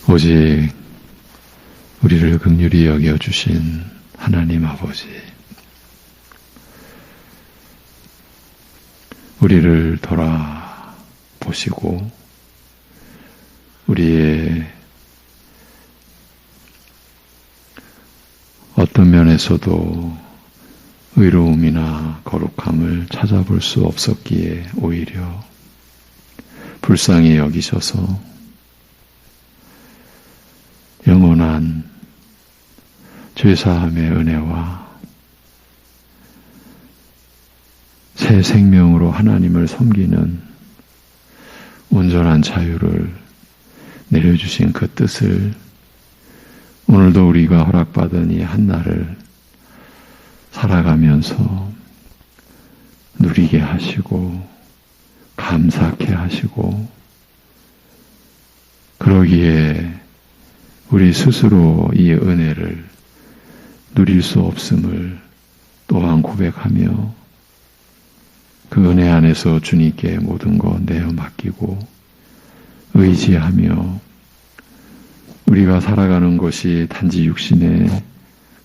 오직 우리를 긍휼히 여겨주신 하나님 아버지, 우리를 돌아보시고 우리의 어떤 면에서도 의로움이나 거룩함을 찾아볼 수 없었기에 오히려 불쌍히 여기셔서 영원한 죄사함의 은혜와 새 생명으로 하나님을 섬기는 온전한 자유를 내려주신 그 뜻을 오늘도 우리가 허락받은 이 한날을 살아가면서 누리게 하시고 감사케 하시고, 그러기에 우리 스스로 이 은혜를 누릴 수 없음을 또한 고백하며 그 은혜 안에서 주님께 모든 것 내어 맡기고 의지하며 우리가 살아가는 것이 단지 육신의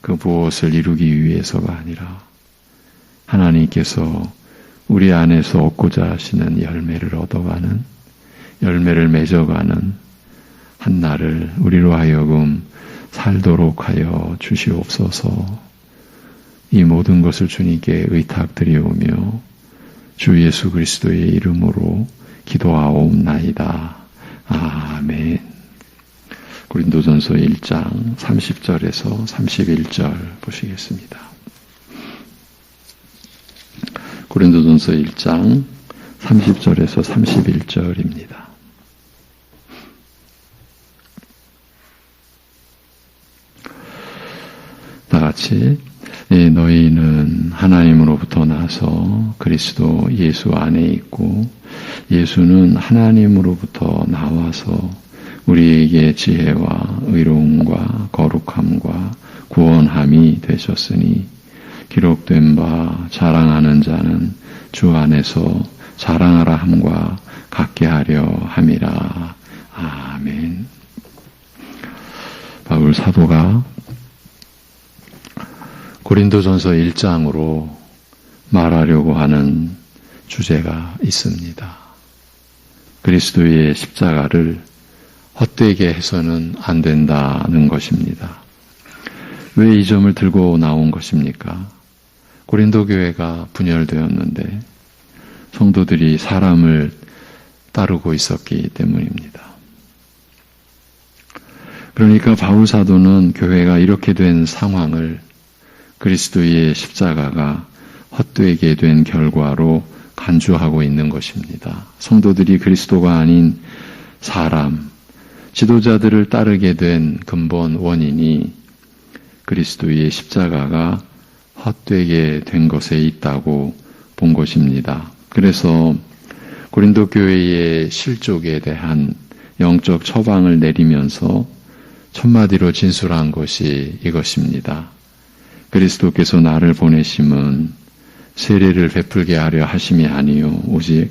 그 무엇을 이루기 위해서가 아니라 하나님께서 우리 안에서 얻고자 하시는 열매를 얻어가는, 열매를 맺어가는 한 날을 우리로 하여금 살도록 하여 주시옵소서. 이 모든 것을 주님께 의탁드리오며 주 예수 그리스도의 이름으로 기도하옵나이다. 아멘. 고린도전서 1장 30절에서 31절 보시겠습니다. 고린도전서 1장 30절에서 31절입니다. 다같이 너희는 하나님으로부터 나서 그리스도 예수 안에 있고 예수는 하나님으로부터 나와서 우리에게 지혜와 의로움과 거룩함과 구원함이 되셨으니 기록된 바 자랑하는 자는 주 안에서 자랑하라 함과 같게 하려 함이라. 아멘. 바울 사도가 고린도전서 1장으로 말하려고 하는 주제가 있습니다. 그리스도의 십자가를 헛되게 해서는 안 된다는 것입니다. 왜 이 점을 들고 나온 것입니까? 고린도 교회가 분열되었는데 성도들이 사람을 따르고 있었기 때문입니다. 그러니까 바울 사도는 교회가 이렇게 된 상황을 그리스도의 십자가가 헛되게 된 결과로 간주하고 있는 것입니다. 성도들이 그리스도가 아닌 사람, 지도자들을 따르게 된 근본 원인이 그리스도의 십자가가 헛되게 된 것에 있다고 본 것입니다. 그래서 고린도 교회의 실족에 대한 영적 처방을 내리면서 첫마디로 진술한 것이 이것입니다. 그리스도께서 나를 보내심은 세례를 베풀게 하려 하심이 아니요 오직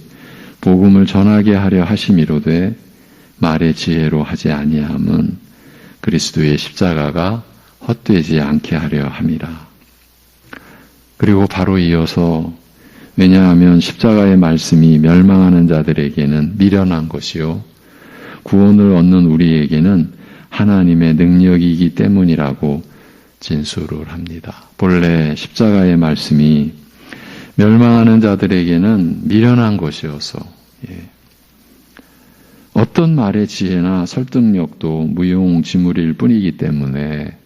복음을 전하게 하려 하심이로되 말의 지혜로 하지 아니함은 그리스도의 십자가가 헛되지 않게 하려 함이라. 그리고 바로 이어서 왜냐하면 십자가의 말씀이 멸망하는 자들에게는 미련한 것이요 구원을 얻는 우리에게는 하나님의 능력이기 때문이라고 진술을 합니다. 본래 십자가의 말씀이 멸망하는 자들에게는 미련한 것이어서 어떤 말의 지혜나 설득력도 무용지물일 뿐이기 때문에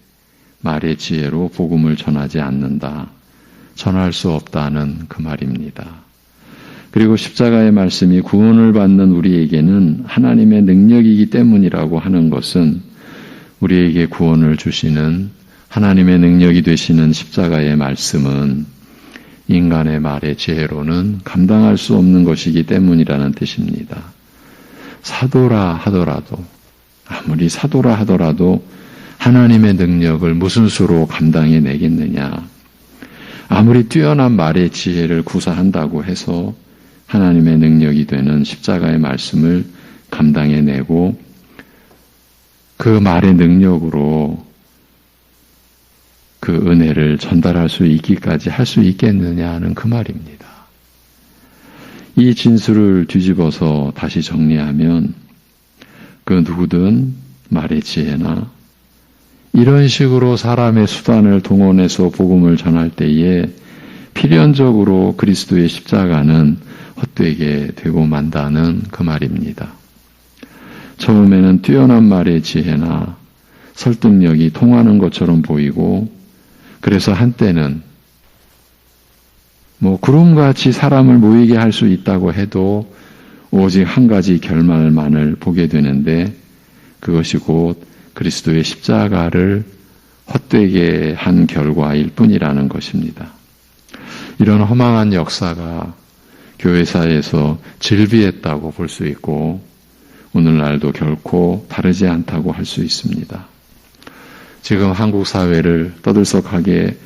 말의 지혜로 복음을 전하지 않는다. 전할 수 없다는 그 말입니다. 그리고 십자가의 말씀이 구원을 받는 우리에게는 하나님의 능력이기 때문이라고 하는 것은 우리에게 구원을 주시는 하나님의 능력이 되시는 십자가의 말씀은 인간의 말의 지혜로는 감당할 수 없는 것이기 때문이라는 뜻입니다. 사도라 하더라도, 아무리 사도라 하더라도 하나님의 능력을 무슨 수로 감당해 내겠느냐. 아무리 뛰어난 말의 지혜를 구사한다고 해서 하나님의 능력이 되는 십자가의 말씀을 감당해내고 그 말의 능력으로 그 은혜를 전달할 수 있기까지 할 수 있겠느냐 하는 그 말입니다. 이 진술을 뒤집어서 다시 정리하면 그 누구든 말의 지혜나 이런 식으로 사람의 수단을 동원해서 복음을 전할 때에 필연적으로 그리스도의 십자가는 헛되게 되고 만다는 그 말입니다. 처음에는 뛰어난 말의 지혜나 설득력이 통하는 것처럼 보이고 그래서 한때는 구름같이 사람을 모이게 할 수 있다고 해도 오직 한 가지 결말만을 보게 되는데 그것이 곧 그리스도의 십자가를 헛되게 한 결과일 뿐이라는 것입니다. 이런 허망한 역사가 교회사에서 즐비했다고 볼 수 있고 오늘날도 결코 다르지 않다고 할 수 있습니다. 지금 한국 사회를 떠들썩하게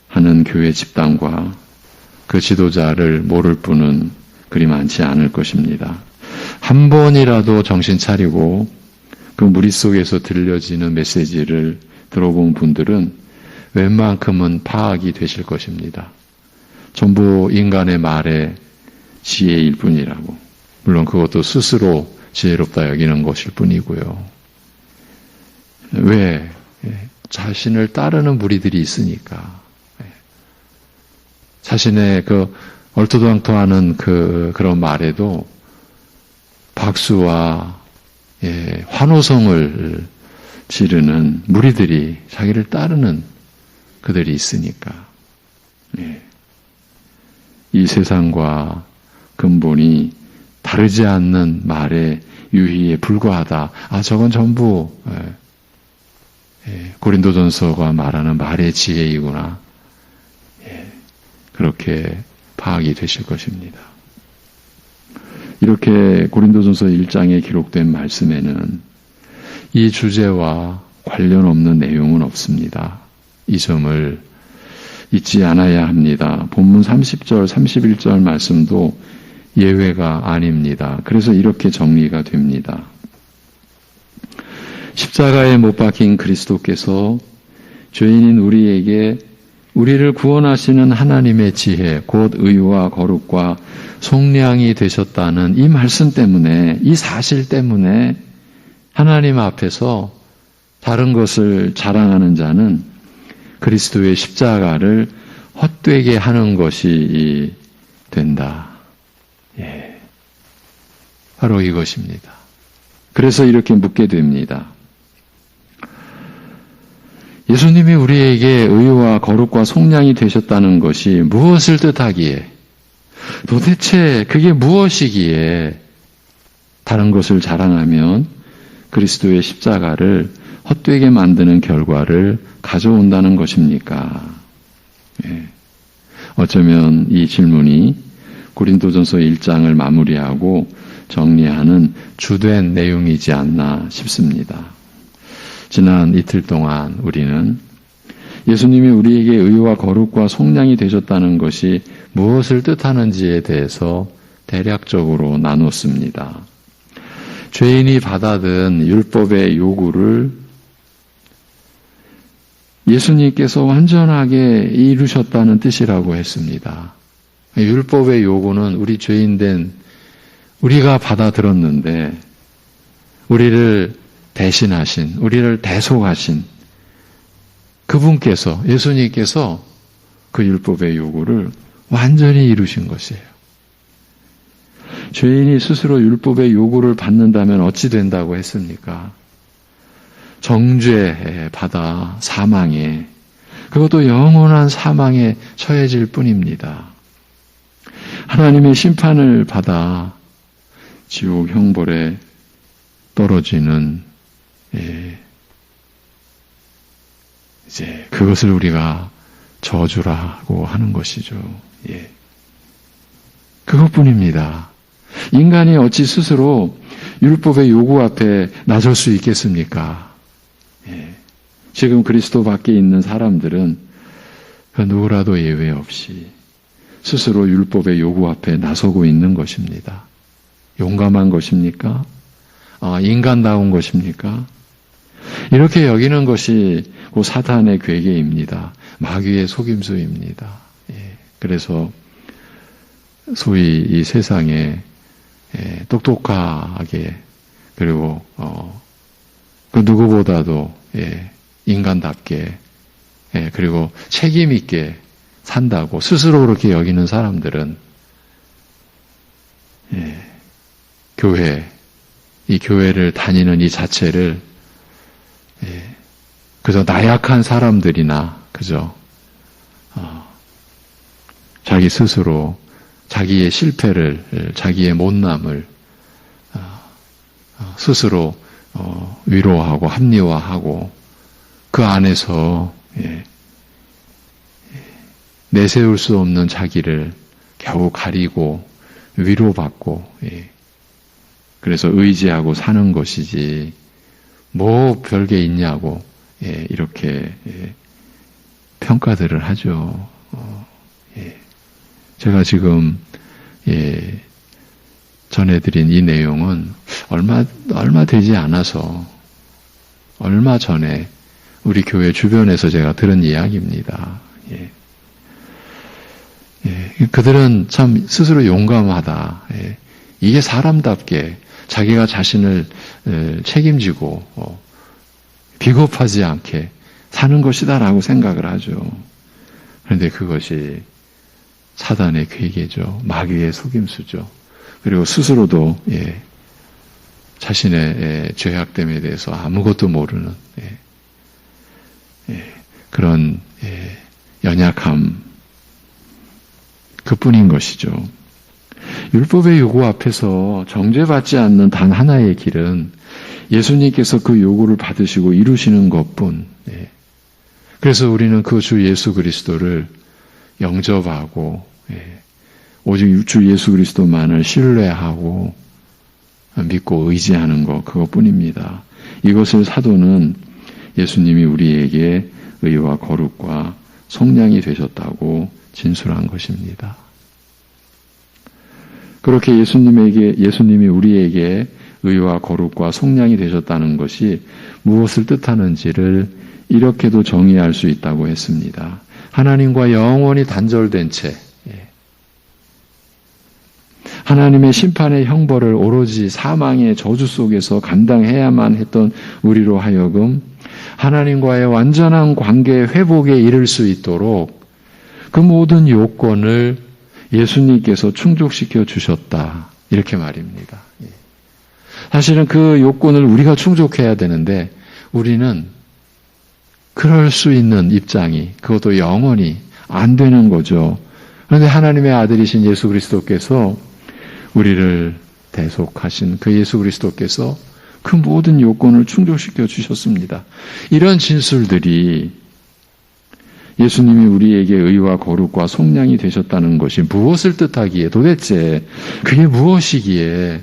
하는 교회 집단과 그 지도자를 모를 분은 그리 많지 않을 것입니다. 한 번이라도 정신 차리고 그 무리 속에서 들려지는 메시지를 들어본 분들은 웬만큼은 파악이 되실 것입니다. 전부 인간의 말의 지혜일 뿐이라고. 물론 그것도 스스로 지혜롭다 여기는 것일 뿐이고요. 왜? 자신을 따르는 무리들이 있으니까. 자신의 그 얼토당토하는 그런 말에도 박수와 환호성을 지르는 무리들이 자기를 따르는 그들이 있으니까. 이 세상과 근본이 다르지 않는 말의 유희에 불과하다. 저건 전부 고린도전서가 말하는 말의 지혜이구나. 그렇게 파악이 되실 것입니다. 이렇게 고린도전서 1장에 기록된 말씀에는 이 주제와 관련 없는 내용은 없습니다. 이 점을 잊지 않아야 합니다. 본문 30절, 31절 말씀도 예외가 아닙니다. 그래서 이렇게 정리가 됩니다. 십자가에 못 박힌 그리스도께서 죄인인 우리에게 우리를 구원하시는 하나님의 지혜, 곧 의와 거룩과 속량이 되셨다는 이 말씀 때문에, 이 사실 때문에 하나님 앞에서 다른 것을 자랑하는 자는 그리스도의 십자가를 헛되게 하는 것이 된다. 바로 이것입니다. 그래서 이렇게 묻게 됩니다. 예수님이 우리에게 의와 거룩과 속량이 되셨다는 것이 무엇을 뜻하기에, 도대체 그게 무엇이기에 다른 것을 자랑하면 그리스도의 십자가를 헛되게 만드는 결과를 가져온다는 것입니까? 어쩌면 이 질문이 고린도전서 1장을 마무리하고 정리하는 주된 내용이지 않나 싶습니다. 지난 이틀 동안 우리는 예수님이 우리에게 의와 거룩과 속량이 되셨다는 것이 무엇을 뜻하는지에 대해서 대략적으로 나눴습니다. 죄인이 받아든 율법의 요구를 예수님께서 완전하게 이루셨다는 뜻이라고 했습니다. 율법의 요구는 우리 죄인된 우리가 받아들었는데 우리를 대신하신, 우리를 대속하신 그분께서, 예수님께서 그 율법의 요구를 완전히 이루신 것이에요. 죄인이 스스로 율법의 요구를 받는다면 어찌 된다고 했습니까? 정죄 받아 사망에, 그것도 영원한 사망에 처해질 뿐입니다. 하나님의 심판을 받아 지옥 형벌에 떨어지는 이제 그것을 우리가 저주라고 하는 것이죠. 그것뿐입니다. 인간이 어찌 스스로 율법의 요구 앞에 나설 수 있겠습니까? 지금 그리스도 밖에 있는 사람들은 그 누구라도 예외 없이 스스로 율법의 요구 앞에 나서고 있는 것입니다. 용감한 것입니까? 인간다운 것입니까? 이렇게 여기는 것이 그 사탄의 괴계입니다. 마귀의 속임수입니다. 그래서 소위 이 세상에 똑똑하게 그리고 그 누구보다도 인간답게 그리고 책임 있게 산다고 스스로 그렇게 여기는 사람들은 이 교회를 다니는 이 자체를 그저 나약한 사람들이나 그저 자기 스스로 자기의 실패를 자기의 못남을 스스로 위로하고 합리화하고 그 안에서 내세울 수 없는 자기를 겨우 가리고 위로받고 그래서 의지하고 사는 것이지 뭐 별게 있냐고 이렇게 평가들을 하죠. 제가 지금 전해드린 이 내용은 얼마 되지 않아서 얼마 전에 우리 교회 주변에서 제가 들은 이야기입니다. 그들은 참 스스로 용감하다. 이게 사람답게 자기가 자신을 책임지고 비겁하지 않게 사는 것이다라고 생각을 하죠. 그런데 그것이 사단의 괴계죠. 마귀의 속임수죠. 그리고 스스로도 자신의 죄악됨에 대해서 아무것도 모르는 그런 연약함 그뿐인 것이죠. 율법의 요구 앞에서 정죄받지 않는 단 하나의 길은 예수님께서 그 요구를 받으시고 이루시는 것뿐. 그래서 우리는 그 주 예수 그리스도를 영접하고 오직 주 예수 그리스도만을 신뢰하고 믿고 의지하는 것 그것뿐입니다. 이것을 사도는 예수님이 우리에게 의와 거룩과 속량이 되셨다고 진술한 것입니다. 그렇게 예수님이 우리에게 의와 거룩과 속량이 되셨다는 것이 무엇을 뜻하는지를 이렇게도 정의할 수 있다고 했습니다. 하나님과 영원히 단절된 채 하나님의 심판의 형벌을 오로지 사망의 저주 속에서 감당해야만 했던 우리로 하여금 하나님과의 완전한 관계 회복에 이를 수 있도록 그 모든 요건을 예수님께서 충족시켜 주셨다. 이렇게 말입니다. 사실은 그 요건을 우리가 충족해야 되는데 우리는 그럴 수 있는 입장이 그것도 영원히 안 되는 거죠. 그런데 하나님의 아들이신 예수 그리스도께서 우리를 대속하신 그 예수 그리스도께서 그 모든 요건을 충족시켜 주셨습니다. 이런 진술들이 예수님이 우리에게 의와 거룩과 속량이 되셨다는 것이 무엇을 뜻하기에 도대체 그게 무엇이기에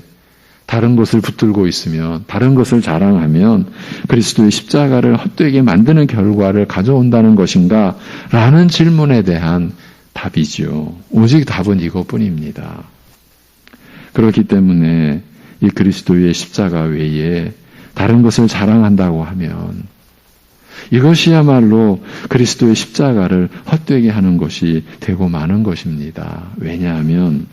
다른 것을 붙들고 있으면 다른 것을 자랑하면 그리스도의 십자가를 헛되게 만드는 결과를 가져온다는 것인가? 라는 질문에 대한 답이죠. 오직 답은 이것뿐입니다. 그렇기 때문에 이 그리스도의 십자가 외에 다른 것을 자랑한다고 하면 이것이야말로 그리스도의 십자가를 헛되게 하는 것이 되고 마는 것입니다. 왜냐하면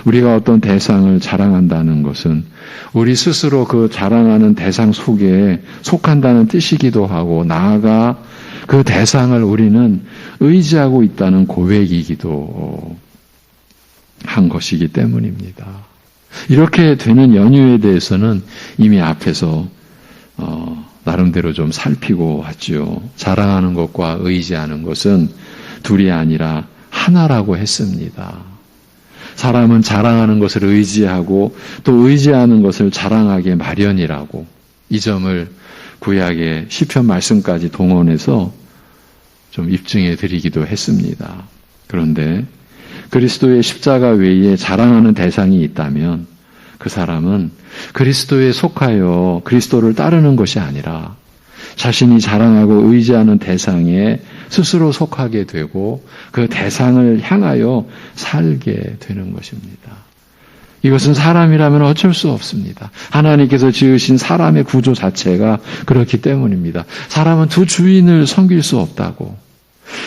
우리가 어떤 대상을 자랑한다는 것은 우리 스스로 그 자랑하는 대상 속에 속한다는 뜻이기도 하고 나아가 그 대상을 우리는 의지하고 있다는 고백이기도 한 것이기 때문입니다. 이렇게 되는 연유에 대해서는 이미 앞에서 나름대로 좀 살피고 왔죠. 자랑하는 것과 의지하는 것은 둘이 아니라 하나라고 했습니다. 사람은 자랑하는 것을 의지하고 또 의지하는 것을 자랑하게 마련이라고 이 점을 구약의 시편 말씀까지 동원해서 좀 입증해 드리기도 했습니다. 그런데 그리스도의 십자가 외에 자랑하는 대상이 있다면 그 사람은 그리스도에 속하여 그리스도를 따르는 것이 아니라 자신이 자랑하고 의지하는 대상에 스스로 속하게 되고 그 대상을 향하여 살게 되는 것입니다. 이것은 사람이라면 어쩔 수 없습니다. 하나님께서 지으신 사람의 구조 자체가 그렇기 때문입니다. 사람은 두 주인을 섬길 수 없다고,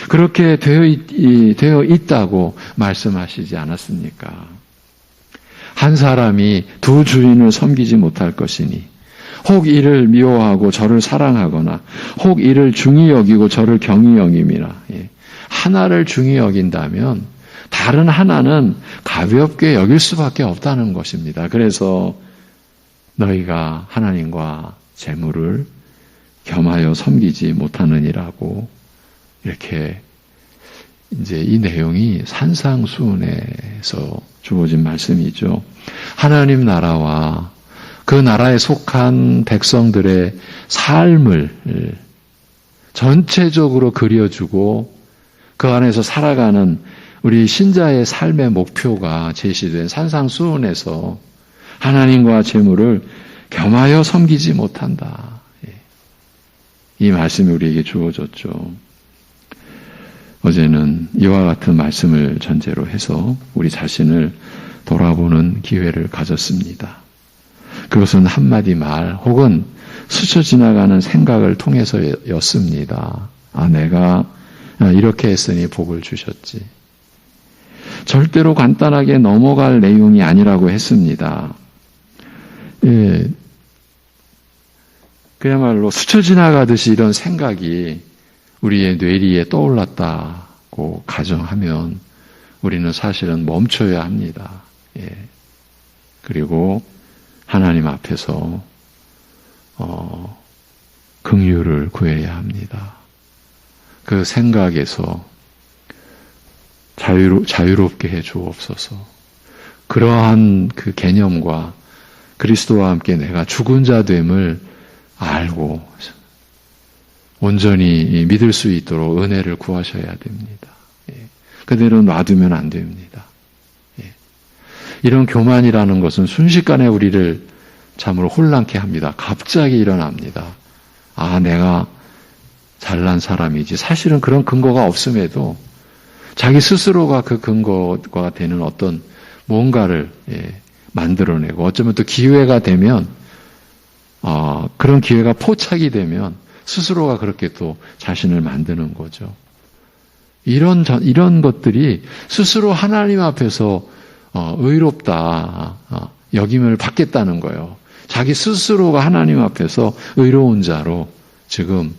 그렇게 되어 있다고 말씀하시지 않았습니까? 한 사람이 두 주인을 섬기지 못할 것이니 혹 이를 미워하고 저를 사랑하거나 혹 이를 중히 여기고 저를 경히 여김이라. 하나를 중히 여긴다면 다른 하나는 가볍게 여길 수밖에 없다는 것입니다. 그래서 너희가 하나님과 재물을 겸하여 섬기지 못하느니라고, 이렇게 이제 이 내용이 산상수훈에서 주어진 말씀이죠. 하나님 나라와 그 나라에 속한 백성들의 삶을 전체적으로 그려주고 그 안에서 살아가는 우리 신자의 삶의 목표가 제시된 산상수훈에서 하나님과 재물을 겸하여 섬기지 못한다. 이 말씀이 우리에게 주어졌죠. 어제는 이와 같은 말씀을 전제로 해서 우리 자신을 돌아보는 기회를 가졌습니다. 그것은 한마디 말 혹은 스쳐 지나가는 생각을 통해서였습니다. 내가 이렇게 했으니 복을 주셨지. 절대로 간단하게 넘어갈 내용이 아니라고 했습니다. 그야말로 스쳐 지나가듯이 이런 생각이 우리의 뇌리에 떠올랐다고 가정하면 우리는 사실은 멈춰야 합니다. 그리고 하나님 앞에서 긍휼을 구해야 합니다. 그 생각에서 자유롭게 해 주옵소서. 그러한 그 개념과 그리스도와 함께 내가 죽은 자 됨을 알고 온전히 믿을 수 있도록 은혜를 구하셔야 됩니다. 그대로 놔두면 안 됩니다. 이런 교만이라는 것은 순식간에 우리를 참으로 혼란케 합니다. 갑자기 일어납니다. 내가 잘난 사람이지. 사실은 그런 근거가 없음에도 자기 스스로가 그 근거가 되는 어떤 뭔가를 만들어내고, 어쩌면 또 기회가 되면 그런 기회가 포착이 되면 스스로가 그렇게 또 자신을 만드는 거죠. 이런 것들이 스스로 하나님 앞에서 의롭다 여김을 받겠다는 거예요. 자기 스스로가 하나님 앞에서 의로운 자로 지금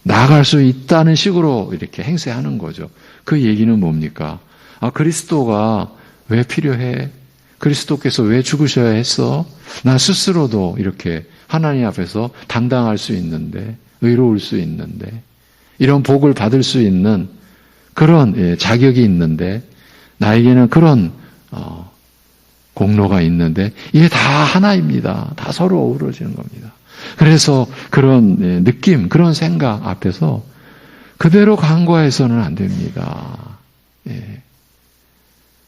나아갈 수 있다는 식으로 이렇게 행세하는 거죠. 그 얘기는 뭡니까? 그리스도가 왜 필요해? 그리스도께서 왜 죽으셔야 했어? 나 스스로도 이렇게 하나님 앞에서 당당할 수 있는데, 의로울 수 있는데, 이런 복을 받을 수 있는 그런 자격이 있는데, 나에게는 그런 공로가 있는데, 이게 다 하나입니다. 다 서로 어우러지는 겁니다. 그래서 그런 느낌, 그런 생각 앞에서 그대로 간과해서는 안 됩니다.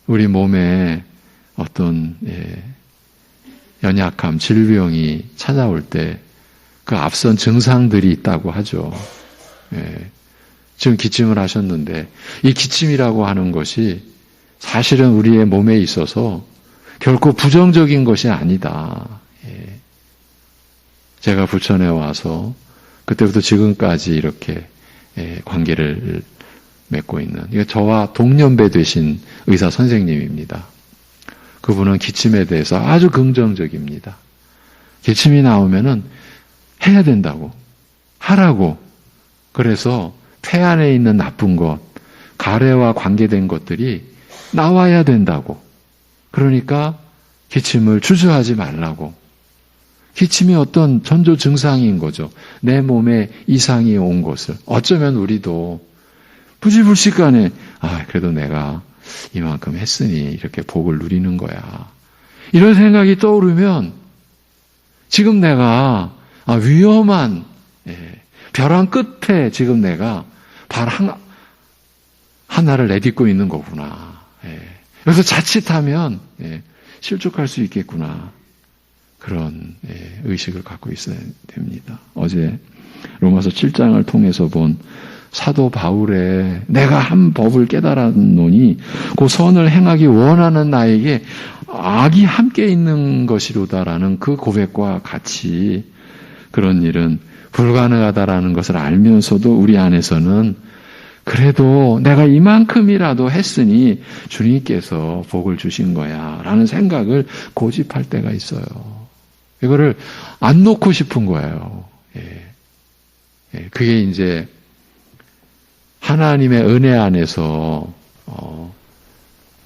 우리 몸에 어떤 연약함, 질병이 찾아올 때 그 앞선 증상들이 있다고 하죠. 지금 기침을 하셨는데 이 기침이라고 하는 것이 사실은 우리의 몸에 있어서 결코 부정적인 것이 아니다. 제가 부천에 와서 그때부터 지금까지 이렇게 관계를 맺고 있는, 저와 동년배 되신 의사 선생님입니다. 그분은 기침에 대해서 아주 긍정적입니다. 기침이 나오면은 해야 된다고, 하라고. 그래서 폐 안에 있는 나쁜 것, 가래와 관계된 것들이 나와야 된다고. 그러니까 기침을 주저하지 말라고. 기침이 어떤 전조 증상인 거죠. 내 몸에 이상이 온 것을. 어쩌면 우리도 부지불식간에 그래도 내가 이만큼 했으니 이렇게 복을 누리는 거야. 이런 생각이 떠오르면 지금 내가 위험한 벼랑 끝에 지금 내가 발 하나를 내딛고 있는 거구나. 그래서 자칫하면 실족할 수 있겠구나. 그런 의식을 갖고 있어야 됩니다. 어제 로마서 7장을 통해서 본 사도 바울의 내가 한 법을 깨달았노니 그 선을 행하기 원하는 나에게 악이 함께 있는 것이로다라는 그 고백과 같이 그런 일은 불가능하다라는 것을 알면서도 우리 안에서는 그래도 내가 이만큼이라도 했으니 주님께서 복을 주신 거야 라는 생각을 고집할 때가 있어요. 이거를 안 놓고 싶은 거예요. 그게 이제 하나님의 은혜 안에서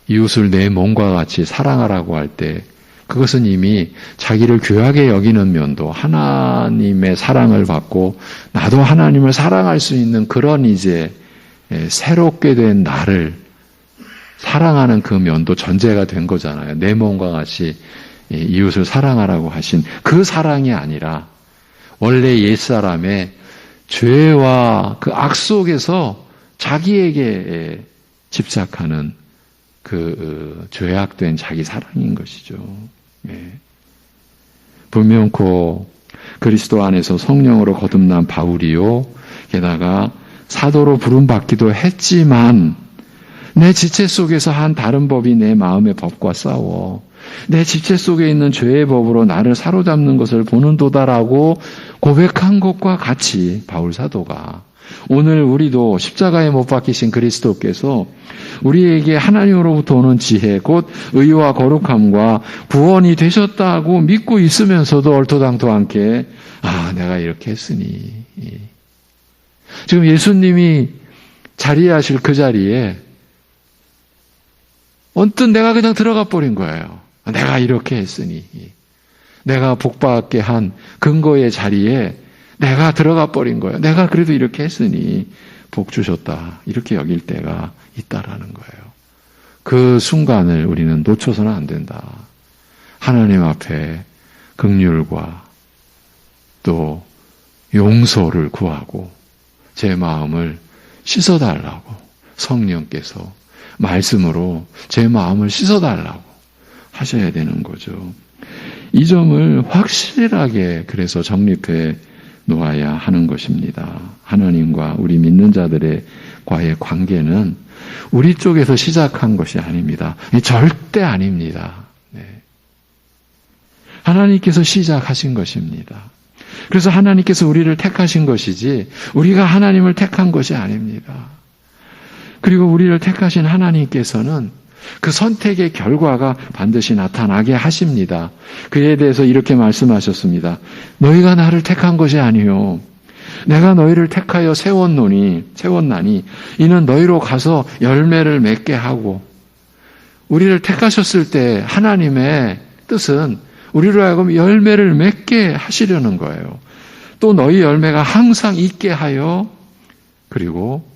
이웃을 내 몸과 같이 사랑하라고 할 때 그것은 이미 자기를 귀하게 여기는 면도 하나님의 사랑을 받고 나도 하나님을 사랑할 수 있는 그런 이제 새롭게 된 나를 사랑하는 그 면도 전제가 된 거잖아요. 내 몸과 같이 이웃을 사랑하라고 하신 그 사랑이 아니라 원래 옛사람의 죄와 그 악 속에서 자기에게 집착하는 그 죄악된 자기 사랑인 것이죠. 분명코 그리스도 안에서 성령으로 거듭난 바울이요 게다가 사도로 부름받기도 했지만 내 지체 속에서 한 다른 법이 내 마음의 법과 싸워 내 지체 속에 있는 죄의 법으로 나를 사로잡는 것을 보는도다라고 고백한 것과 같이 바울 사도가 오늘 우리도 십자가에 못 박히신 그리스도께서 우리에게 하나님으로부터 오는 지혜 곧 의와 거룩함과 구원이 되셨다고 믿고 있으면서도 얼토당토 않게 내가 이렇게 했으니 지금 예수님이 자리하실 그 자리에 언뜻 내가 그냥 들어가 버린 거예요. 내가 이렇게 했으니 내가 복받게 한 근거의 자리에 내가 들어가 버린 거예요. 내가 그래도 이렇게 했으니 복 주셨다. 이렇게 여길 때가 있다라는 거예요. 그 순간을 우리는 놓쳐서는 안 된다. 하나님 앞에 긍휼과 또 용서를 구하고 제 마음을 씻어달라고 성령께서 말씀으로 제 마음을 씻어달라고 하셔야 되는 거죠. 이 점을 확실하게 그래서 정립해 놓아야 하는 것입니다. 하나님과 우리 믿는 자들과의 관계는 우리 쪽에서 시작한 것이 아닙니다. 절대 아닙니다. 하나님께서 시작하신 것입니다. 그래서 하나님께서 우리를 택하신 것이지 우리가 하나님을 택한 것이 아닙니다. 그리고 우리를 택하신 하나님께서는 그 선택의 결과가 반드시 나타나게 하십니다. 그에 대해서 이렇게 말씀하셨습니다. 너희가 나를 택한 것이 아니요 내가 너희를 택하여 세웠나니 이는 너희로 가서 열매를 맺게 하고 우리를 택하셨을 때 하나님의 뜻은 우리로 하여금 열매를 맺게 하시려는 거예요. 또 너희 열매가 항상 있게 하여 그리고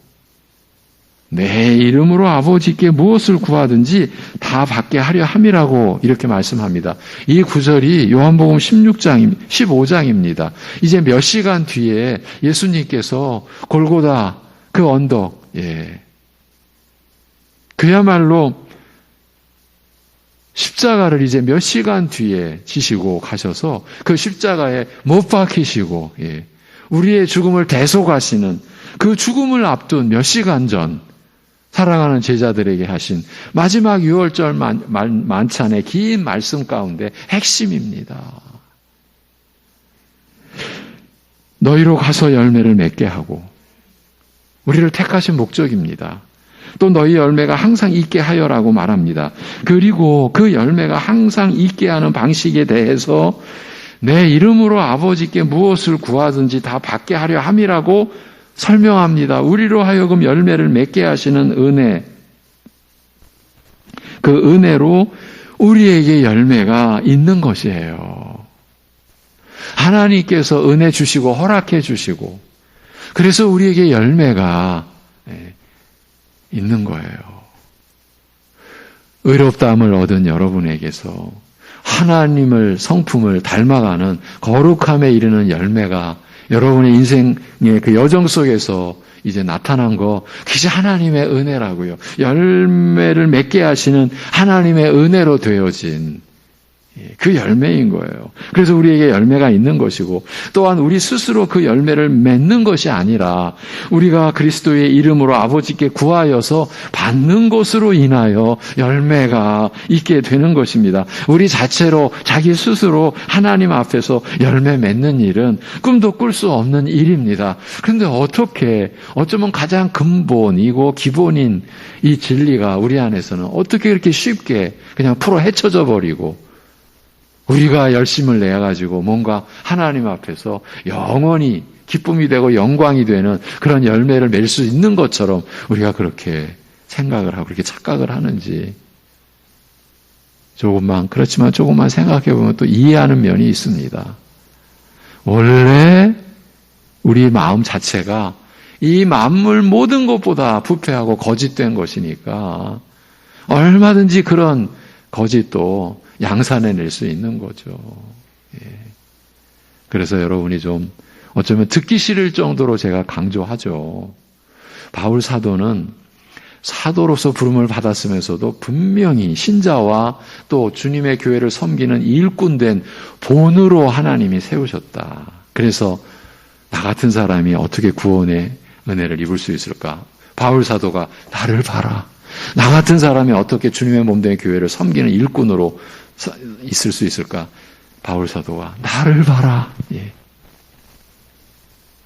내 이름으로 아버지께 무엇을 구하든지 다 받게 하려 함이라고 이렇게 말씀합니다. 이 구절이 요한복음 15장입니다. 이제 몇 시간 뒤에 예수님께서 골고다 그 언덕, 그야말로 십자가를 이제 몇 시간 뒤에 지시고 가셔서 그 십자가에 못 박히시고 우리의 죽음을 대속하시는 그 죽음을 앞둔 몇 시간 전 사랑하는 제자들에게 하신 마지막 유월절 만찬의 긴 말씀 가운데 핵심입니다. 너희로 가서 열매를 맺게 하고 우리를 택하신 목적입니다. 또 너희 열매가 항상 있게 하여라고 말합니다. 그리고 그 열매가 항상 있게 하는 방식에 대해서 내 이름으로 아버지께 무엇을 구하든지 다 받게 하려 함이라고 설명합니다. 우리로 하여금 열매를 맺게 하시는 은혜, 그 은혜로 우리에게 열매가 있는 것이에요. 하나님께서 은혜 주시고 허락해 주시고 그래서 우리에게 열매가 있는 거예요. 의롭다함을 얻은 여러분에게서 하나님을 성품을 닮아가는 거룩함에 이르는 열매가 여러분의 인생의 그 여정 속에서 이제 나타난 거 그것이 하나님의 은혜라고요. 열매를 맺게 하시는 하나님의 은혜로 되어진 그 열매인 거예요. 그래서 우리에게 열매가 있는 것이고 또한 우리 스스로 그 열매를 맺는 것이 아니라 우리가 그리스도의 이름으로 아버지께 구하여서 받는 것으로 인하여 열매가 있게 되는 것입니다. 우리 자체로 자기 스스로 하나님 앞에서 열매 맺는 일은 꿈도 꿀 수 없는 일입니다. 그런데 어떻게 어쩌면 가장 근본이고 기본인 이 진리가 우리 안에서는 어떻게 이렇게 쉽게 그냥 풀어 헤쳐져 버리고 우리가 열심을 내가지고 뭔가 하나님 앞에서 영원히 기쁨이 되고 영광이 되는 그런 열매를 맺을 수 있는 것처럼 우리가 그렇게 생각을 하고 그렇게 착각을 하는지 그렇지만 조금만 생각해 보면 또 이해하는 면이 있습니다. 원래 우리 마음 자체가 이 만물 모든 것보다 부패하고 거짓된 것이니까 얼마든지 그런 거짓도 양산해낼 수 있는 거죠. 그래서 여러분이 좀 어쩌면 듣기 싫을 정도로 제가 강조하죠. 바울 사도는 사도로서 부름을 받았으면서도 분명히 신자와 또 주님의 교회를 섬기는 일꾼된 본으로 하나님이 세우셨다. 그래서 나 같은 사람이 어떻게 구원의 은혜를 입을 수 있을까? 바울 사도가 나를 봐라. 나 같은 사람이 어떻게 주님의 몸된 교회를 섬기는 일꾼으로 있을 수 있을까? 바울 사도가 나를 봐라.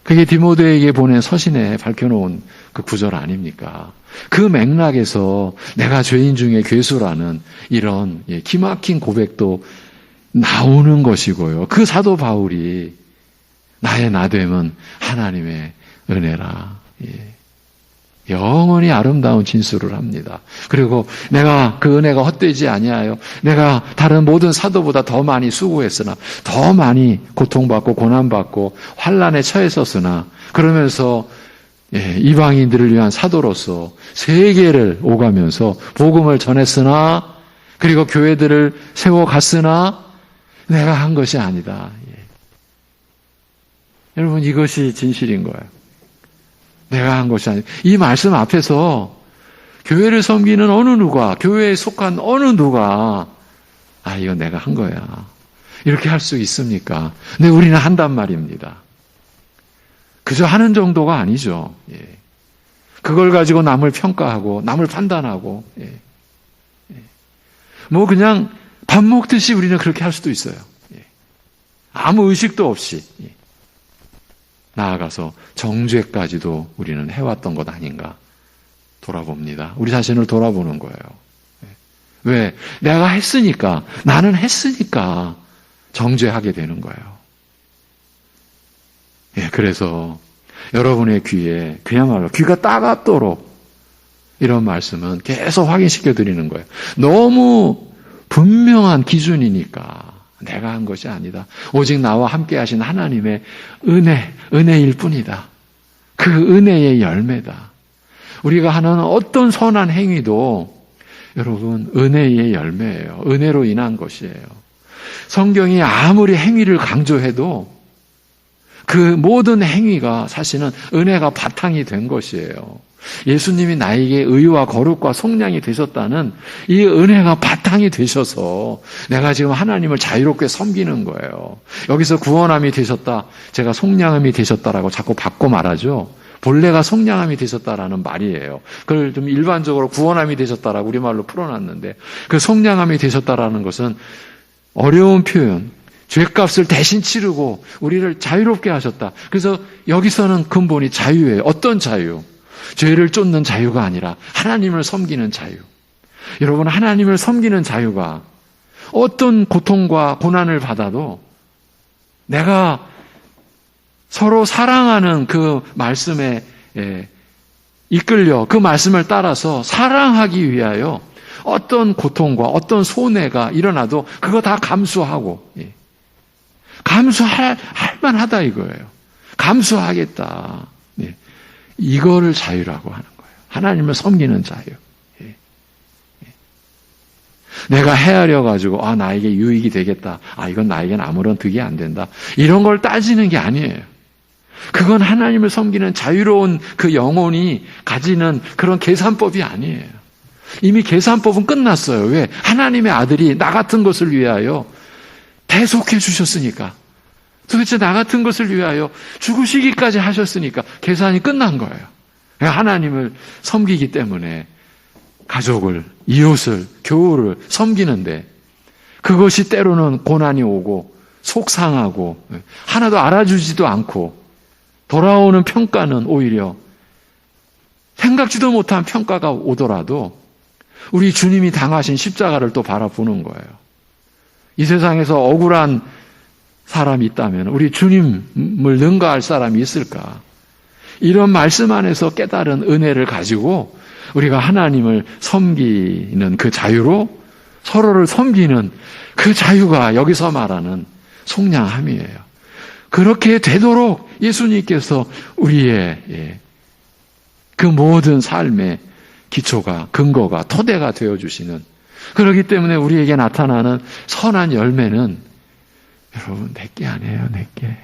그게 디모데에게 보낸 서신에 밝혀놓은 그 구절 아닙니까? 그 맥락에서 내가 죄인 중에 괴수라는 이런 기막힌 고백도 나오는 것이고요. 그 사도 바울이 나의 나됨은 하나님의 은혜라. 영원히 아름다운 진술을 합니다. 그리고 내가 그 은혜가 헛되지 아니하여 내가 다른 모든 사도보다 더 많이 수고했으나 더 많이 고통받고 고난받고 환난에 처했었으나 그러면서 이방인들을 위한 사도로서 세계를 오가면서 복음을 전했으나 그리고 교회들을 세워갔으나 내가 한 것이 아니다. 여러분 이것이 진실인 거예요. 내가 한 것이 아니고 이 말씀 앞에서 교회를 섬기는 어느 누가 교회에 속한 어느 누가 이건 내가 한 거야 이렇게 할 수 있습니까? 근데 우리는 한단 말입니다. 그저 하는 정도가 아니죠. 그걸 가지고 남을 평가하고 남을 판단하고 뭐 그냥 밥 먹듯이 우리는 그렇게 할 수도 있어요. 아무 의식도 없이 나아가서 정죄까지도 우리는 해왔던 것 아닌가 돌아봅니다. 우리 자신을 돌아보는 거예요. 왜? 내가 했으니까, 나는 했으니까 정죄하게 되는 거예요. 그래서 여러분의 귀에 그야말로 귀가 따갑도록 이런 말씀은 계속 확인시켜 드리는 거예요. 너무 분명한 기준이니까 내가 한 것이 아니다. 오직 나와 함께 하신 하나님의 은혜일 뿐이다. 그 은혜의 열매다. 우리가 하는 어떤 선한 행위도 여러분 은혜의 열매예요. 은혜로 인한 것이에요. 성경이 아무리 행위를 강조해도 그 모든 행위가 사실은 은혜가 바탕이 된 것이에요. 예수님이 나에게 의와 거룩과 속량이 되셨다는 이 은혜가 바탕이 되셔서 내가 지금 하나님을 자유롭게 섬기는 거예요. 여기서 구원함이 되셨다, 제가 속량함이 되셨다라고 자꾸 바꿔 말하죠. 본래가 속량함이 되셨다라는 말이에요. 그걸 좀 일반적으로 구원함이 되셨다라고 우리말로 풀어놨는데 그 속량함이 되셨다라는 것은 어려운 표현, 죄값을 대신 치르고 우리를 자유롭게 하셨다. 그래서 여기서는 근본이 자유예요. 어떤 자유? 죄를 쫓는 자유가 아니라 하나님을 섬기는 자유. 여러분, 하나님을 섬기는 자유가 어떤 고통과 고난을 받아도 내가 서로 사랑하는 그 말씀에 이끌려 그 말씀을 따라서 사랑하기 위하여 어떤 고통과 어떤 손해가 일어나도 그거 다 감수하고 감수할 만하다 이거예요. 감수하겠다. 이거를 자유라고 하는 거예요. 하나님을 섬기는 자유. 내가 헤아려 가지고 나에게 유익이 되겠다. 이건 나에게는 아무런 득이 안 된다. 이런 걸 따지는 게 아니에요. 그건 하나님을 섬기는 자유로운 그 영혼이 가지는 그런 계산법이 아니에요. 이미 계산법은 끝났어요. 왜? 하나님의 아들이 나 같은 것을 위하여 대속해 주셨으니까, 도대체 나 같은 것을 위하여 죽으시기까지 하셨으니까 계산이 끝난 거예요. 하나님을 섬기기 때문에 가족을, 이웃을, 교우를 섬기는데 그것이 때로는 고난이 오고 속상하고 하나도 알아주지도 않고 돌아오는 평가는 오히려 생각지도 못한 평가가 오더라도 우리 주님이 당하신 십자가를 또 바라보는 거예요. 이 세상에서 억울한 사람이 있다면 우리 주님을 능가할 사람이 있을까? 이런 말씀 안에서 깨달은 은혜를 가지고 우리가 하나님을 섬기는 그 자유로 서로를 섬기는 그 자유가 여기서 말하는 속량함이에요. 그렇게 되도록 예수님께서 우리의 그 모든 삶의 기초가, 근거가, 토대가 되어주시는, 그렇기 때문에 우리에게 나타나는 선한 열매는 여러분 내게 아니에요. 내게.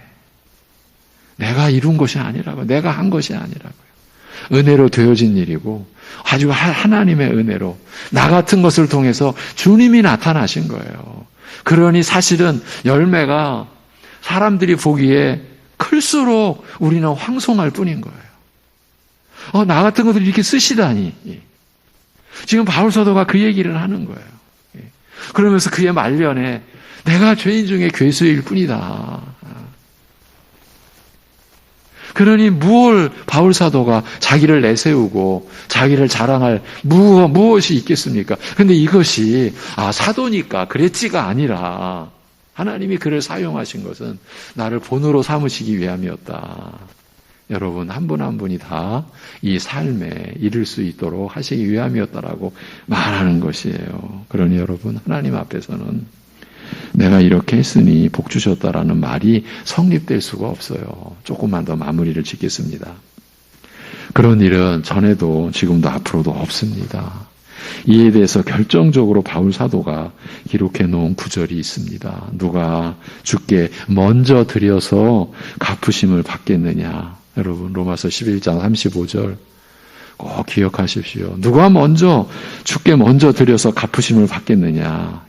내가 이룬 것이 아니라고요. 내가 한 것이 아니라고요. 은혜로 되어진 일이고 아주 하나님의 은혜로 나 같은 것을 통해서 주님이 나타나신 거예요. 그러니 사실은 열매가 사람들이 보기에 클수록 우리는 황송할 뿐인 거예요. 나 같은 것을 이렇게 쓰시다니. 지금 바울 사도가 그 얘기를 하는 거예요. 그러면서 그의 말년에 내가 죄인 중에 괴수일 뿐이다. 그러니 무엇 바울 사도가 자기를 내세우고 자기를 자랑할 무엇이 있겠습니까? 그런데 이것이 사도니까 그랬지가 아니라 하나님이 그를 사용하신 것은 나를 본으로 삼으시기 위함이었다. 여러분 한 분 한 분이 다 이 삶에 이를 수 있도록 하시기 위함이었다라고 말하는 것이에요. 그러니 여러분 하나님 앞에서는 내가 이렇게 했으니 복 주셨다라는 말이 성립될 수가 없어요. 조금만 더 마무리를 짓겠습니다. 그런 일은 전에도 지금도 앞으로도 없습니다. 이에 대해서 결정적으로 바울 사도가 기록해 놓은 구절이 있습니다. 누가 주께 먼저 드려서 갚으심을 받겠느냐. 여러분 로마서 11장 35절 꼭 기억하십시오. 누가 먼저 주께 먼저 드려서 갚으심을 받겠느냐.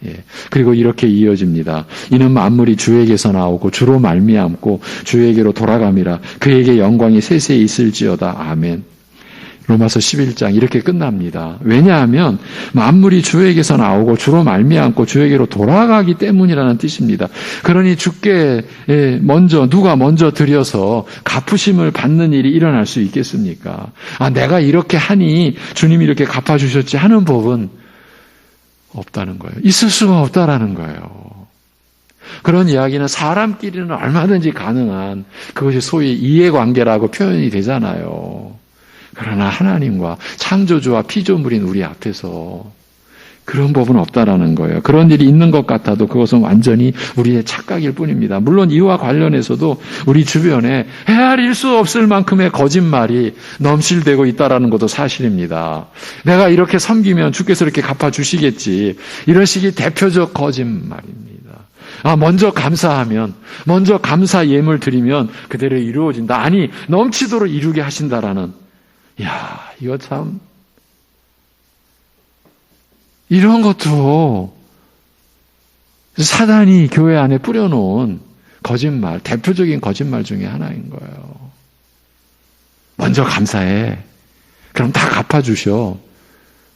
그리고 이렇게 이어집니다. 이는 만물이 주에게서 나오고 주로 말미암고 주에게로 돌아감이라. 그에게 영광이 세세히 있을지어다. 아멘. 로마서 11장 이렇게 끝납니다. 왜냐하면 만물이 주에게서 나오고 주로 말미암고 주에게로 돌아가기 때문이라는 뜻입니다. 그러니 주께 누가 먼저 드려서 갚으심을 받는 일이 일어날 수 있겠습니까? 내가 이렇게 하니 주님이 이렇게 갚아주셨지 하는 법은 없다는 거예요. 있을 수가 없다라는 거예요. 그런 이야기는 사람끼리는 얼마든지 가능한 그것이 소위 이해관계라고 표현이 되잖아요. 그러나 하나님과 창조주와 피조물인 우리 앞에서 그런 법은 없다라는 거예요. 그런 일이 있는 것 같아도 그것은 완전히 우리의 착각일 뿐입니다. 물론 이와 관련해서도 우리 주변에 헤아릴 수 없을 만큼의 거짓말이 넘실대고 있다라는 것도 사실입니다. 내가 이렇게 섬기면 주께서 이렇게 갚아주시겠지. 이런 식의 대표적 거짓말입니다. 먼저 감사하면, 먼저 감사 예물 드리면 그대로 이루어진다. 아니, 넘치도록 이루게 하신다라는 이거 참, 이런 것도 사단이 교회 안에 뿌려놓은 거짓말, 대표적인 거짓말 중에 하나인 거예요. 먼저 감사해. 그럼 다 갚아주셔.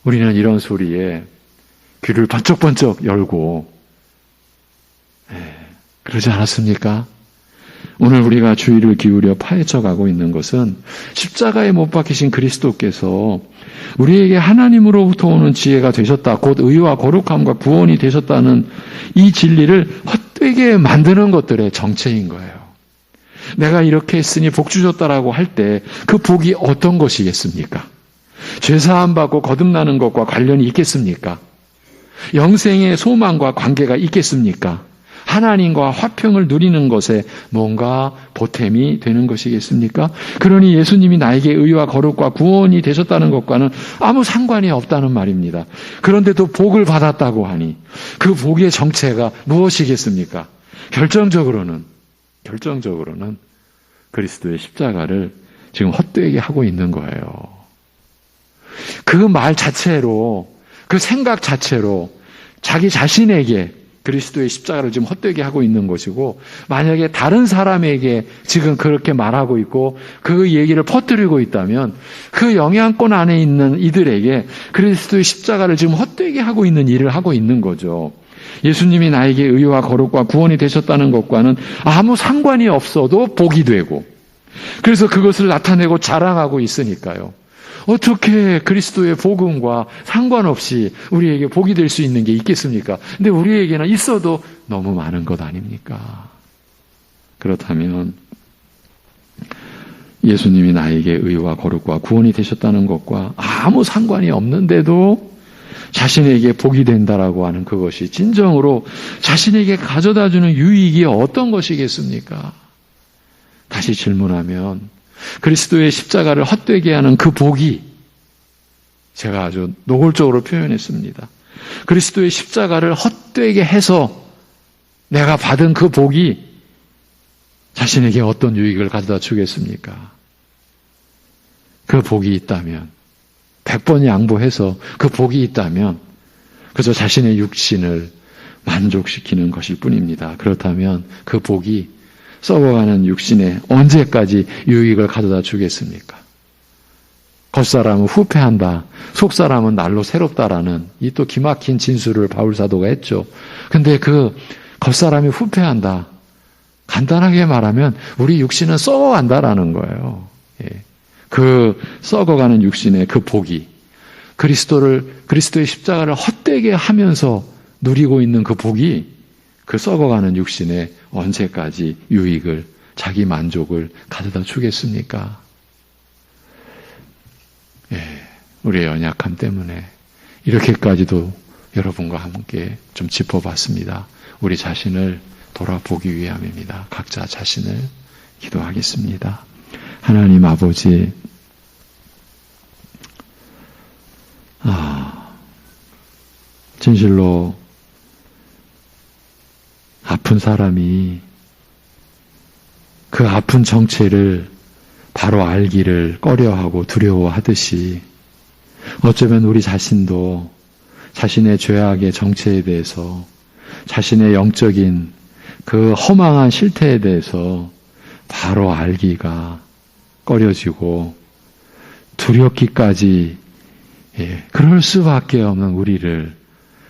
우리는 이런 소리에 귀를 번쩍번쩍 열고, 그러지 않았습니까? 오늘 우리가 주의를 기울여 파헤쳐 가고 있는 것은 십자가에 못 박히신 그리스도께서 우리에게 하나님으로부터 오는 지혜가 되셨다. 곧 의와 거룩함과 구원이 되셨다는 이 진리를 헛되게 만드는 것들의 정체인 거예요. 내가 이렇게 했으니 복 주셨다라고 할 때 그 복이 어떤 것이겠습니까? 죄사함 받고 거듭나는 것과 관련이 있겠습니까? 영생의 소망과 관계가 있겠습니까? 하나님과 화평을 누리는 것에 뭔가 보탬이 되는 것이겠습니까? 그러니 예수님이 나에게 의와 거룩과 구원이 되셨다는 것과는 아무 상관이 없다는 말입니다. 그런데도 복을 받았다고 하니 그 복의 정체가 무엇이겠습니까? 결정적으로는 그리스도의 십자가를 지금 헛되게 하고 있는 거예요. 그 말 자체로, 그 생각 자체로 자기 자신에게 그리스도의 십자가를 지금 헛되게 하고 있는 것이고, 만약에 다른 사람에게 지금 그렇게 말하고 있고 그 얘기를 퍼뜨리고 있다면 그 영향권 안에 있는 이들에게 그리스도의 십자가를 지금 헛되게 하고 있는 일을 하고 있는 거죠. 예수님이 나에게 의와 거룩과 구원이 되셨다는 것과는 아무 상관이 없어도 복이 되고, 그래서 그것을 나타내고 자랑하고 있으니까요. 어떻게 그리스도의 복음과 상관없이 우리에게 복이 될 수 있는 게 있겠습니까? 근데 우리에게는 있어도 너무 많은 것 아닙니까? 그렇다면 예수님이 나에게 의와 거룩과 구원이 되셨다는 것과 아무 상관이 없는데도 자신에게 복이 된다라고 하는 그것이 진정으로 자신에게 가져다주는 유익이 어떤 것이겠습니까? 다시 질문하면 그리스도의 십자가를 헛되게 하는 그 복이, 제가 아주 노골적으로 표현했습니다. 그리스도의 십자가를 헛되게 해서 내가 받은 그 복이 자신에게 어떤 유익을 가져다 주겠습니까? 그 복이 있다면, 100번 양보해서 그 복이 있다면 그저 자신의 육신을 만족시키는 것일 뿐입니다. 그렇다면 그 복이 썩어가는 육신에 언제까지 유익을 가져다 주겠습니까? 겉사람은 후패한다, 속사람은 날로 새롭다라는 이 또 기막힌 진술을 바울 사도가 했죠. 근데 그 겉사람이 후패한다, 간단하게 말하면 우리 육신은 썩어간다라는 거예요. 그 썩어가는 육신의 그 복이, 그리스도의 십자가를 헛되게 하면서 누리고 있는 그 복이 그 썩어가는 육신에 언제까지 유익을, 자기 만족을 가져다 주겠습니까? 우리의 연약함 때문에 이렇게까지도 여러분과 함께 좀 짚어봤습니다. 우리 자신을 돌아보기 위함입니다. 각자 자신을 기도하겠습니다. 하나님 아버지, 진실로 아픈 사람이 그 아픈 정체를 바로 알기를 꺼려하고 두려워하듯이 어쩌면 우리 자신도 자신의 죄악의 정체에 대해서, 자신의 영적인 그 허망한 실태에 대해서 바로 알기가 꺼려지고 두렵기까지, 그럴 수밖에 없는 우리를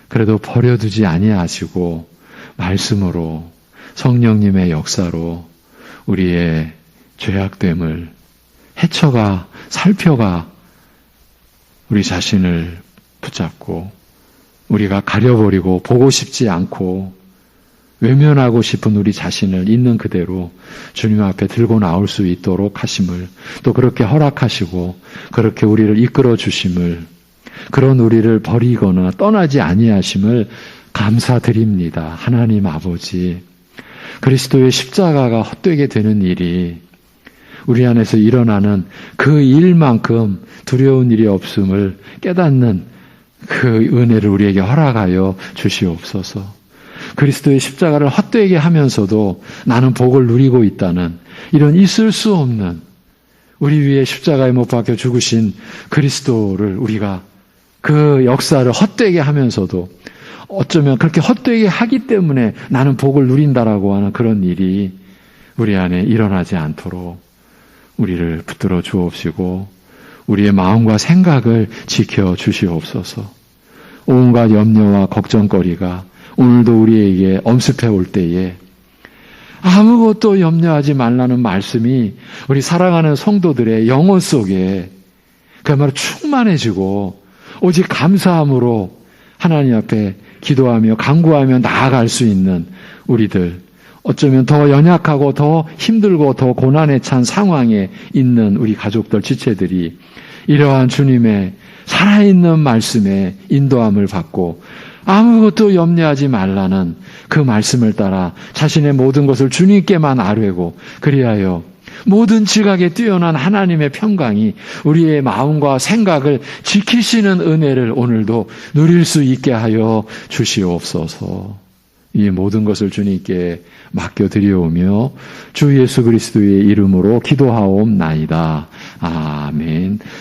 그래도 버려두지 아니하시고 말씀으로, 성령님의 역사로 우리의 죄악됨을 헤쳐가, 살펴가 우리 자신을 붙잡고 우리가 가려버리고 보고 싶지 않고 외면하고 싶은 우리 자신을 있는 그대로 주님 앞에 들고 나올 수 있도록 하심을, 또 그렇게 허락하시고 그렇게 우리를 이끌어 주심을, 그런 우리를 버리거나 떠나지 아니하심을 감사드립니다. 하나님 아버지, 그리스도의 십자가가 헛되게 되는 일이 우리 안에서 일어나는 그 일만큼 두려운 일이 없음을 깨닫는 그 은혜를 우리에게 허락하여 주시옵소서. 그리스도의 십자가를 헛되게 하면서도 나는 복을 누리고 있다는 이런 있을 수 없는, 우리 위에 십자가에 못 박혀 죽으신 그리스도를 우리가 그 역사를 헛되게 하면서도 어쩌면 그렇게 헛되게 하기 때문에 나는 복을 누린다라고 하는 그런 일이 우리 안에 일어나지 않도록 우리를 붙들어 주옵시고 우리의 마음과 생각을 지켜 주시옵소서. 온갖 염려와 걱정거리가 오늘도 우리에게 엄습해 올 때에 아무것도 염려하지 말라는 말씀이 우리 사랑하는 성도들의 영혼 속에 그야말로 충만해지고 오직 감사함으로 하나님 앞에 기도하며 간구하며 나아갈 수 있는 우리들, 어쩌면 더 연약하고 더 힘들고 더 고난에 찬 상황에 있는 우리 가족들, 지체들이 이러한 주님의 살아있는 말씀에 인도함을 받고 아무것도 염려하지 말라는 그 말씀을 따라 자신의 모든 것을 주님께만 아뢰고, 그리하여 모든 지각에 뛰어난 하나님의 평강이 우리의 마음과 생각을 지키시는 은혜를 오늘도 누릴 수 있게 하여 주시옵소서. 이 모든 것을 주님께 맡겨드리오며 주 예수 그리스도의 이름으로 기도하옵나이다. 아멘.